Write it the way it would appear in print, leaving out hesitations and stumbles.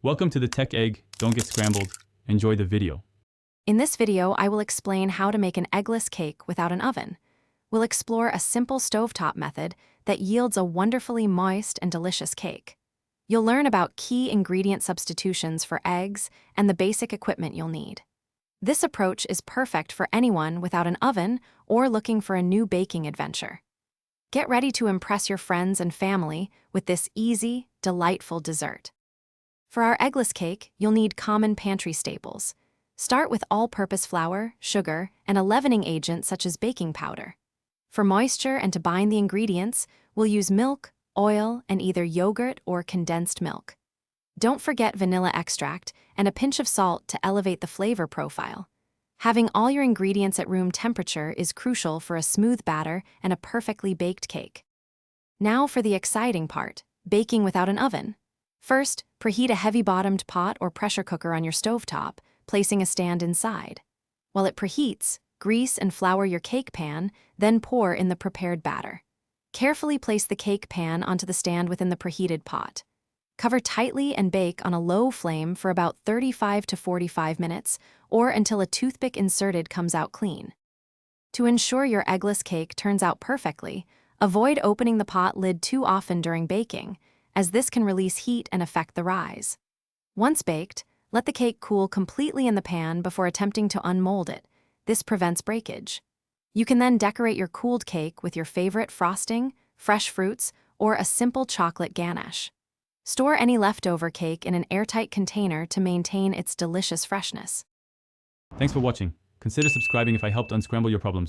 Welcome to the Tech Egg. Don't get scrambled. Enjoy the video. In this video, I will explain how to make an eggless cake without an oven. We'll explore a simple stovetop method that yields a wonderfully moist and delicious cake. You'll learn about key ingredient substitutions for eggs and the basic equipment you'll need. This approach is perfect for anyone without an oven or looking for a new baking adventure. Get ready to impress your friends and family with this easy, delightful dessert. For our eggless cake, you'll need common pantry staples. Start with all-purpose flour, sugar, and a leavening agent such as baking powder. For moisture and to bind the ingredients, we'll use milk, oil, and either yogurt or condensed milk. Don't forget vanilla extract and a pinch of salt to elevate the flavor profile. Having all your ingredients at room temperature is crucial for a smooth batter and a perfectly baked cake. Now for the exciting part, baking without an oven. First, preheat a heavy-bottomed pot or pressure cooker on your stovetop, placing a stand inside. While it preheats, grease and flour your cake pan, then pour in the prepared batter. Carefully place the cake pan onto the stand within the preheated pot. Cover tightly and bake on a low flame for about 35 to 45 minutes, or until a toothpick inserted comes out clean. To ensure your eggless cake turns out perfectly, avoid opening the pot lid too often during baking, as this can release heat and affect the rise. Once baked, let the cake cool completely in the pan before attempting to unmold it. This prevents breakage. You can then decorate your cooled cake with your favorite frosting, fresh fruits, or a simple chocolate ganache. Store any leftover cake in an airtight container to maintain its delicious freshness. Thanks for watching. Consider subscribing if I helped unscramble your problems.